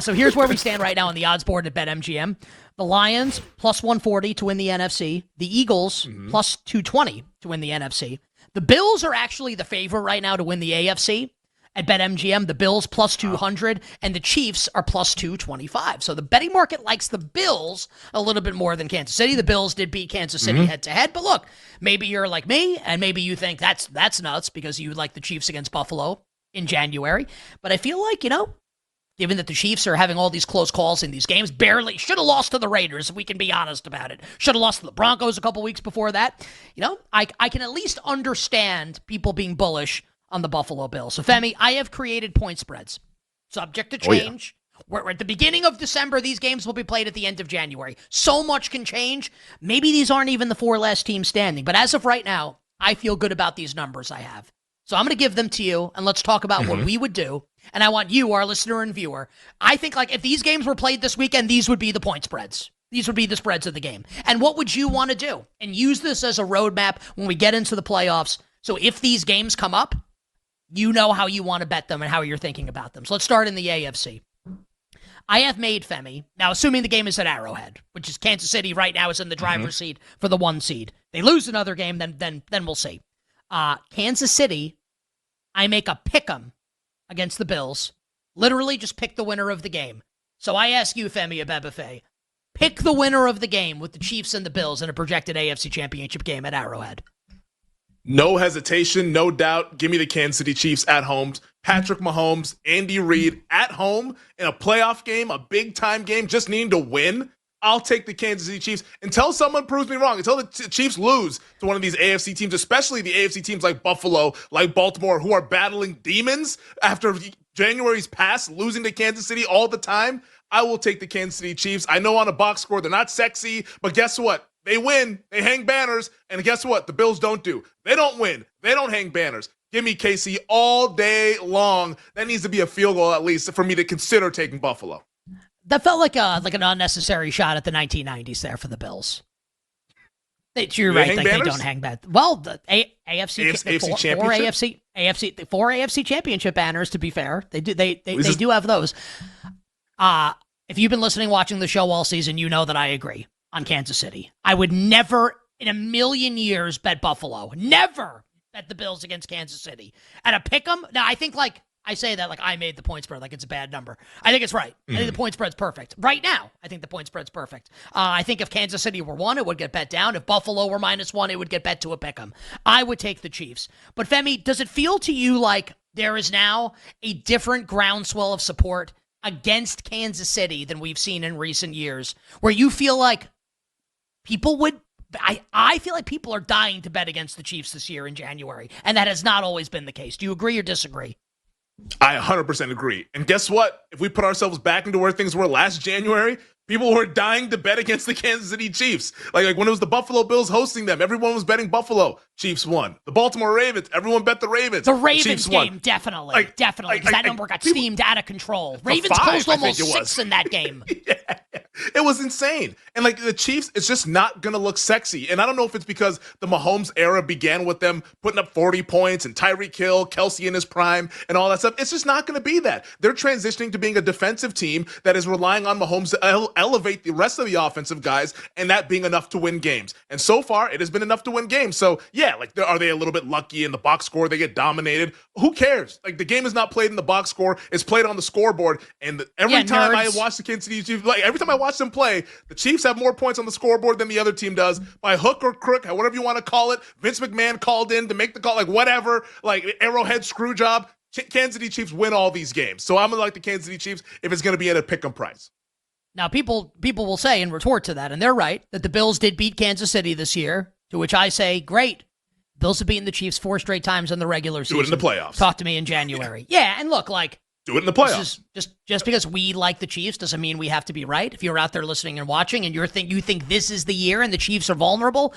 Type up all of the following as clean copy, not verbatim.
So here's where we stand right now on the odds board at BetMGM. The Lions, plus 140 to win the NFC. The Eagles, plus 220 to win the NFC. The Bills are actually the favorite right now to win the AFC at BetMGM. The Bills, plus 200, and the Chiefs are plus 225. So the betting market likes the Bills a little bit more than Kansas City. The Bills did beat Kansas City head-to-head, but look, maybe you're like me, and maybe you think that's nuts because you like the Chiefs against Buffalo in January. But I feel like, given that the Chiefs are having all these close calls in these games, barely should have lost to the Raiders, if we can be honest about it. Should have lost to the Broncos a couple weeks before that. I can at least understand people being bullish on the Buffalo Bills. So, Femi, I have created point spreads, subject to change. We're at the beginning of December. These games will be played at the end of January. So much can change. Maybe these aren't even the 4 last teams standing. But as of right now, I feel good about these numbers I have. So I'm going to give them to you, and let's talk about what we would do. And I want you, our listener and viewer, I think if these games were played this weekend, these would be the point spreads. These would be the spreads of the game. And what would you want to do? And use this as a roadmap when we get into the playoffs. So if these games come up, you know how you want to bet them and how you're thinking about them. So let's start in the AFC. I have made, Femi, now assuming the game is at Arrowhead, which is Kansas City right now is in the driver's seat for the 1 seed. They lose another game, then we'll see. Kansas City, I make a pick 'em against the Bills. Literally just pick the winner of the game. So I ask you, Femi Abebefe, pick the winner of the game with the Chiefs and the Bills in a projected AFC Championship game at Arrowhead. No hesitation, no doubt. Give me the Kansas City Chiefs at home. Patrick Mahomes, Andy Reid at home in a playoff game, a big-time game, just needing to win. I'll take the Kansas City Chiefs until someone proves me wrong, until the Chiefs lose to one of these AFC teams, especially the AFC teams like Buffalo, like Baltimore, who are battling demons after January's past, losing to Kansas City all the time. I will take the Kansas City Chiefs. I know on a box score they're not sexy, but guess what? They win. They hang banners. And guess what? The Bills don't do. They don't win. They don't hang banners. Give me KC all day long. That needs to be a field goal at least for me to consider taking Buffalo. That felt like an unnecessary shot at the 1990s there for the Bills. You're right. They don't hang banners. Well, the AFC four AFC championship banners. To be fair, they do. They do have those. If you've been listening, watching the show all season, you know that I agree on Kansas City. I would never in a million years bet Buffalo. Never bet the Bills against Kansas City. And a pick 'em. Now I think I say that like I made the point spread like it's a bad number. I think it's right. I think the point spread's perfect. Right now, I think the point spread's perfect. I think if Kansas City were 1, it would get bet down. If Buffalo were -1, it would get bet to a pick'em. I would take the Chiefs. But Femi, does it feel to you like there is now a different groundswell of support against Kansas City than we've seen in recent years, where you feel like people would... I feel like people are dying to bet against the Chiefs this year in January, and that has not always been the case. Do you agree or disagree? I 100% agree. And guess what? If we put ourselves back into where things were last January, people were dying to bet against the Kansas City Chiefs. Like when it was the Buffalo Bills hosting them, everyone was betting Buffalo. Chiefs won. The Baltimore Ravens, everyone bet the Ravens. The Ravens game, definitely. Definitely. Because that number got steamed out of control. Ravens closed almost 6 in that game. Yeah. It was insane. And the Chiefs, it's just not going to look sexy. And I don't know if it's because the Mahomes era began with them putting up 40 points and Tyreek Hill, Kelsey in his prime and all that stuff. It's just not going to be that. They're transitioning to being a defensive team that is relying on Mahomes to elevate the rest of the offensive guys, and that being enough to win games. And so far, it has been enough to win games. So yeah, are they a little bit lucky in the box score? They get dominated. Who cares? The game is not played in the box score. It's played on the scoreboard. And every time I watch the Kansas City Chiefs, every time I watch them play, the Chiefs have more points on the scoreboard than the other team does by hook or crook, whatever you want to call it. Vince McMahon called in to make the call, whatever, Arrowhead screw job. Kansas City Chiefs win all these games. So I'm going to like the Kansas City Chiefs if it's going to be at a pick 'em price. Now, people will say and retort to that, and they're right, that the Bills did beat Kansas City this year, to which I say, great. Bills have beaten the Chiefs 4 straight times in the regular season. Do it in the playoffs. Talk to me in January. Yeah, and look, do it in the playoffs. Just because we like the Chiefs doesn't mean we have to be right. If you're out there listening and watching and you think this is the year and the Chiefs are vulnerable,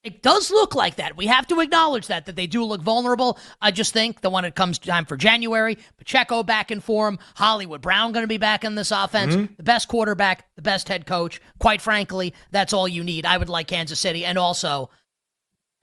it does look like that. We have to acknowledge that they do look vulnerable. I just think that when it comes time for January, Pacheco back in form, Hollywood Brown going to be back in this offense, the best quarterback, the best head coach. Quite frankly, that's all you need. I would like Kansas City. And also,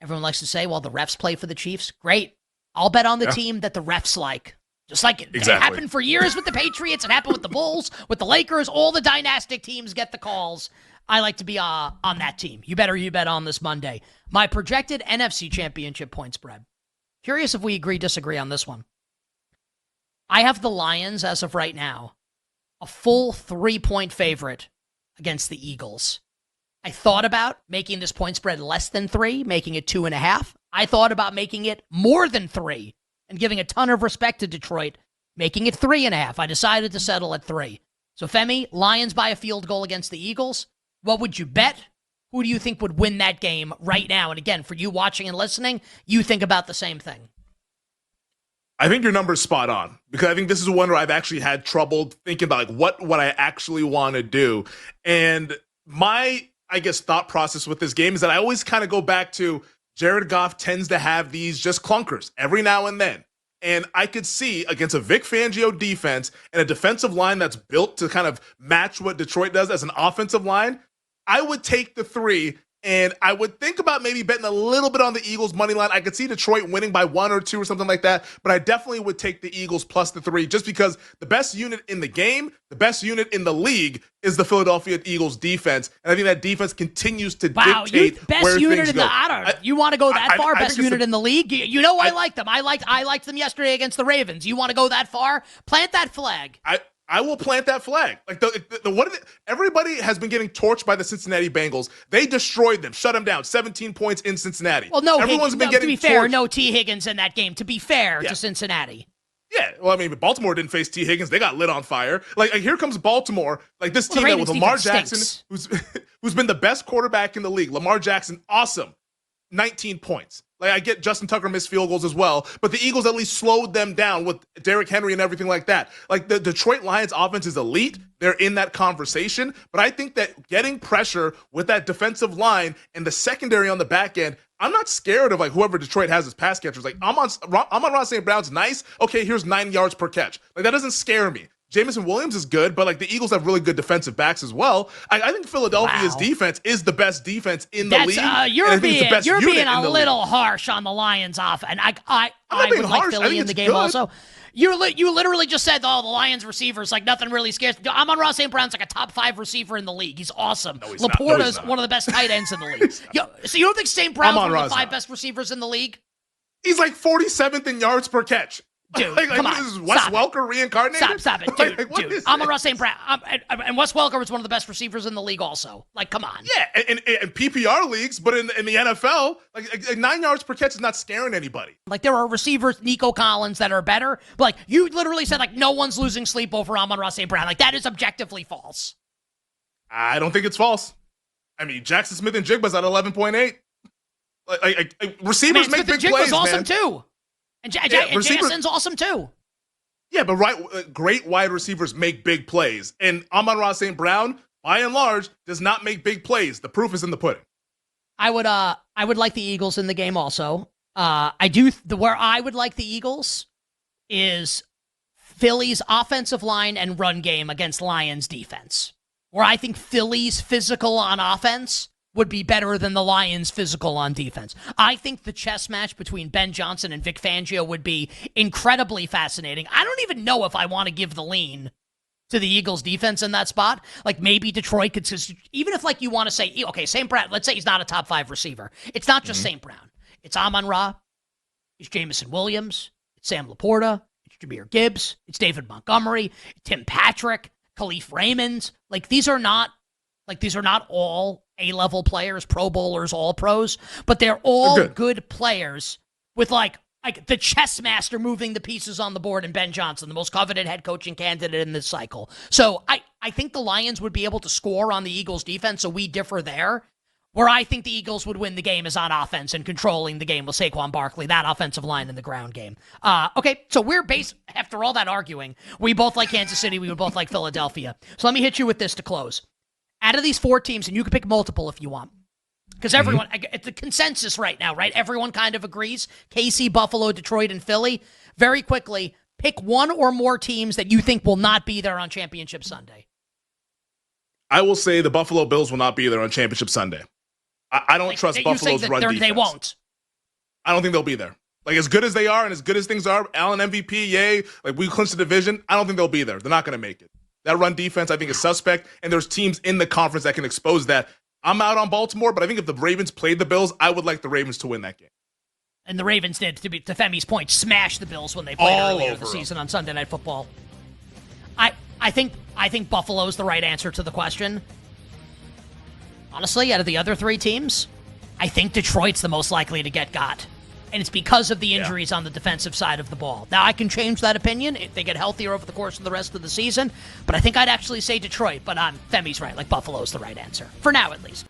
everyone likes to say, well, the refs play for the Chiefs. Great. I'll bet on the team that the refs like. Just like it happened for years with the Patriots, it happened with the Bulls, with the Lakers, all the dynastic teams get the calls. I like to be on that team. You bet on this Monday. My projected NFC Championship point spread. Curious if we disagree on this one. I have the Lions, as of right now, a full 3-point favorite against the Eagles. I thought about making this point spread less than 3, making it 2.5. I thought about making it more than 3 and giving a ton of respect to Detroit, making it 3.5. I decided to settle at 3. So, Femi, Lions by a field goal against the Eagles. What would you bet? Who do you think would win that game right now? And again, for you watching and listening, you think about the same thing. I think your number's spot on, because I think this is one where I've actually had trouble thinking about like what I actually want to do. And my, I guess, thought process with this game is that I always kind of go back to Jared Goff tends to have these just clunkers every now and then. And I could see against a Vic Fangio defense and a defensive line that's built to kind of match what Detroit does as an offensive line, I would take the 3. And I would think about maybe betting a little bit on the Eagles money line. I could see Detroit winning by 1 or 2 or something like that. But I definitely would take the Eagles plus the 3, just because the best unit in the game, the best unit in the league is the Philadelphia Eagles defense. And I think that defense continues to dictate best where unit things in go. You want to go that far? I best unit in the league? You know I like them. I liked them yesterday against the Ravens. You want to go that far? Plant that flag. I will plant that flag. Like everybody has been getting torched by the Cincinnati Bengals. They destroyed them, shut them down. 17 points in Cincinnati. Well, no, everyone's been getting to be fair, torched. no T. Higgins in that game. To be fair to Cincinnati. Yeah, well, I mean, Baltimore didn't face T. Higgins. They got lit on fire. Like here comes Baltimore, like this team that with Lamar Jackson, who's been the best quarterback in the league. Lamar Jackson, awesome, 19 points. Like I get Justin Tucker missed field goals as well, but the Eagles at least slowed them down with Derrick Henry and everything like that. Like the Detroit Lions offense is elite. They're in that conversation, but I think that getting pressure with that defensive line and the secondary on the back end, I'm not scared of like whoever Detroit has as pass catchers. Like Amon-Ra St. Brown's nice. Okay, here's 9 yards per catch. Like that doesn't scare me. Jamison Williams is good, but like the Eagles have really good defensive backs as well. I think Philadelphia's defense is the best defense in the league. You're being a little harsh on the Lions off, and I would like Philly in the game also. You literally just said, the Lions receivers, like nothing really scares. Amon-Ra St. Brown's like a top 5 receiver in the league. He's awesome. No, Laporta's one of the best tight ends in the league. So you don't think St. Brown's one of the 5 best receivers in the league? He's like 47th in yards per catch. Dude, come on. Is Wes Welker reincarnated? Stop it, dude. Amon-Ra St. Brown. And Wes Welker was one of the best receivers in the league also. Like, come on. Yeah, and PPR leagues, but in the NFL, like 9 yards per catch is not scaring anybody. Like, there are receivers, Nico Collins, that are better. But, like, you literally said, like, no one's losing sleep over Amon-Ra St. Brown. Like, that is objectively false. I don't think it's false. I mean, Jackson Smith and Jigba's at 11.8. Receivers make big plays, was awesome, too. And Jason's awesome too. Yeah, but great wide receivers make big plays. And Amon-Ra St. Brown, by and large, does not make big plays. The proof is in the pudding. I would like the Eagles in the game also. Where I would like the Eagles is Philly's offensive line and run game against Lions defense. Where I think Philly's physical on offense would be better than the Lions' physical on defense. I think the chess match between Ben Johnson and Vic Fangio would be incredibly fascinating. I don't even know if I want to give the lean to the Eagles' defense in that spot. Like, maybe Detroit could, even if, like, you want to say, okay, St. Brown, let's say he's not a top 5 receiver. It's not just St. Brown. It's Amon-Ra. It's Jamison Williams. It's Sam Laporta. It's Jahmyr Gibbs. It's David Montgomery. Tim Patrick. Khalif Raymond. Like, these are not all A-level players, Pro Bowlers, all pros, but they're all good players with like the chess master moving the pieces on the board and Ben Johnson, the most coveted head coaching candidate in this cycle. So I think the Lions would be able to score on the Eagles defense, so we differ there. Where I think the Eagles would win the game is on offense and controlling the game with Saquon Barkley, that offensive line in the ground game. Okay, so after all that arguing, we both like Kansas City, we would both like Philadelphia. So let me hit you with this to close. Out of these 4 teams, and you can pick multiple if you want, because everyone, it's the consensus right now, right? Everyone kind of agrees. KC, Buffalo, Detroit, and Philly. Very quickly, pick 1 or more teams that you think will not be there on Championship Sunday. I will say the Buffalo Bills will not be there on Championship Sunday. I don't trust Buffalo's run defense. They won't. I don't think they'll be there. Like, as good as they are and as good as things are, Allen MVP, yay. Like, we clinched the division. I don't think they'll be there. They're not going to make it. That run defense, I think, is suspect, and there's teams in the conference that can expose that. I'm out on Baltimore, but I think if the Ravens played the Bills, I would like the Ravens to win that game. And the Ravens did, to Femi's point, smash the Bills when they played earlier this season on Sunday Night Football. I think Buffalo's the right answer to the question. Honestly, out of the other three teams, I think Detroit's the most likely to get got. And it's because of the injuries on the defensive side of the ball. Now, I can change that opinion if they get healthier over the course of the rest of the season, but I think I'd actually say Detroit. But Femi's right. Like, Buffalo's the right answer. For now, at least.